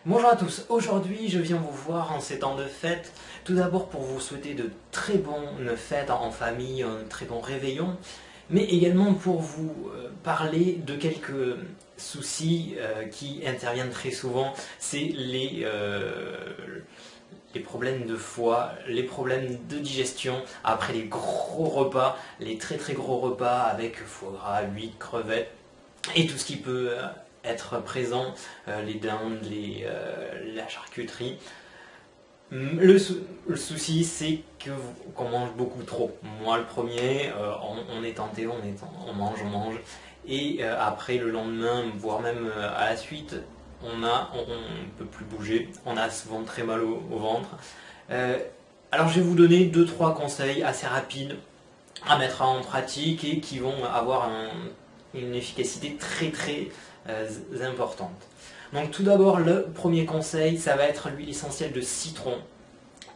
Bonjour à tous, aujourd'hui je viens vous voir en ces temps de fête, tout d'abord pour vous souhaiter de très bonnes fêtes en famille, un très bon réveillon, mais également pour vous parler de quelques soucis qui interviennent très souvent, c'est les problèmes de foie, les problèmes de digestion après les gros repas, les très très gros repas avec foie gras, huîtres, crevettes et tout ce qui peut être présent, les dindes, la charcuterie. Le souci, c'est qu'on mange beaucoup trop. Moi, le premier, on est tenté, on mange. Et après, le lendemain, voire même à la suite, on ne peut plus bouger. On a souvent très mal au ventre. Alors, je vais vous donner 2-3 conseils assez rapides à mettre en pratique et qui vont avoir une efficacité très très importante. Donc tout d'abord, le premier conseil, ça va être l'huile essentielle de citron.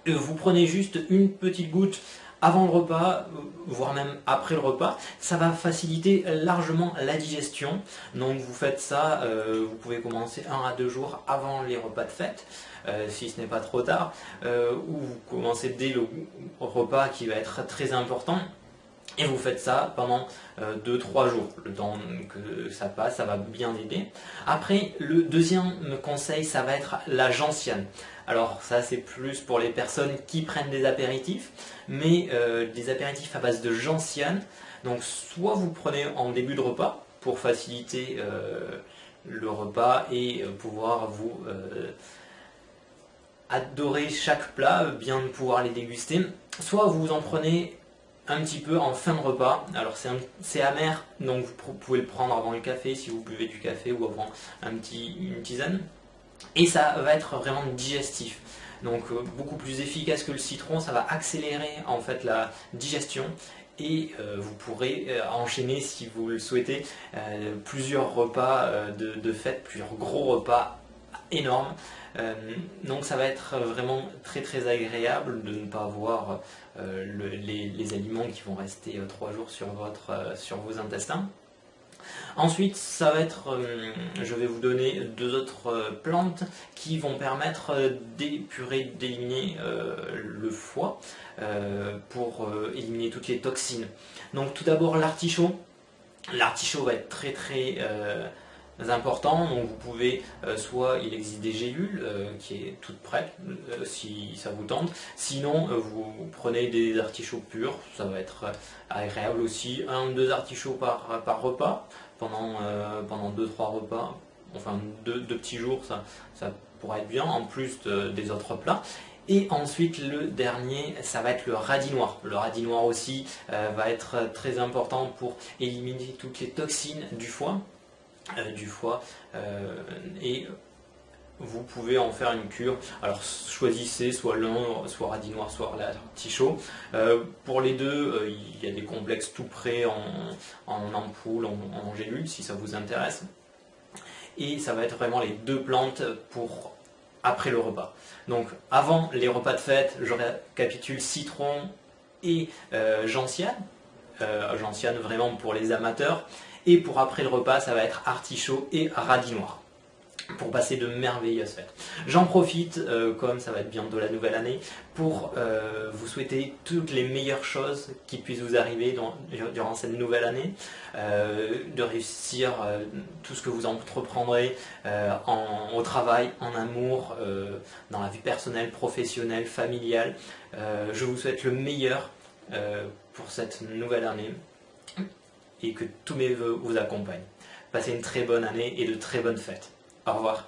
Vous prenez juste une petite goutte avant le repas, voire même après le repas. Ça va faciliter largement la digestion. Donc vous faites ça, vous pouvez commencer 1 à 2 jours avant les repas de fête, si ce n'est pas trop tard, ou vous commencez dès le repas qui va être très important. Et vous faites ça pendant 2-3 jours, le temps que ça passe, ça va bien aider. Après, le deuxième conseil, ça va être la gentiane. Alors ça, c'est plus pour les personnes qui prennent des apéritifs, mais des apéritifs à base de gentiane. Donc soit vous prenez en début de repas pour faciliter le repas et pouvoir vous adorer chaque plat, bien pouvoir les déguster, soit vous en prenez un petit peu en fin de repas. Alors c'est amer, donc vous pouvez le prendre avant le café si vous buvez du café ou avant une tisane. Et ça va être vraiment digestif. Donc beaucoup plus efficace que le citron, ça va accélérer en fait la digestion. Et vous pourrez enchaîner, si vous le souhaitez, plusieurs repas de fête, plusieurs gros repas énormes. Donc ça va être vraiment très très agréable de ne pas avoir les aliments qui vont rester 3 jours sur vos intestins. Ensuite, ça va être, je vais vous donner 2 autres plantes qui vont permettre d'épurer, d'éliminer le foie pour éliminer toutes les toxines. Donc tout d'abord l'artichaut. L'artichaut va être très très important, donc vous pouvez, soit il existe des gélules qui est toute prête si ça vous tente, sinon vous prenez des artichauts purs, ça va être agréable aussi, 1-2 artichauts par repas, pendant 2-3 repas, enfin 2 petits jours, ça pourrait être bien, en plus des autres plats. Et ensuite le dernier, ça va être le radis noir. Le radis noir aussi va être très important pour éliminer toutes les toxines du foie. Et vous pouvez en faire une cure. Alors choisissez soit l'un, soit radis noir, soit l'artichaut. Pour les deux, il y a des complexes tout prêts en ampoule, en gélule, si ça vous intéresse. Et ça va être vraiment les 2 plantes pour après le repas. Donc avant les repas de fête, je récapitule citron et gentiane. Gentiane vraiment pour les amateurs. Et pour après le repas, ça va être artichaut et radis noir, pour passer de merveilleuses fêtes. J'en profite, comme ça va être bientôt la nouvelle année, pour vous souhaiter toutes les meilleures choses qui puissent vous arriver durant cette nouvelle année, de réussir tout ce que vous entreprendrez au travail, en amour, dans la vie personnelle, professionnelle, familiale. Je vous souhaite le meilleur pour cette nouvelle année, et que tous mes vœux vous accompagnent. Passez une très bonne année et de très bonnes fêtes. Au revoir.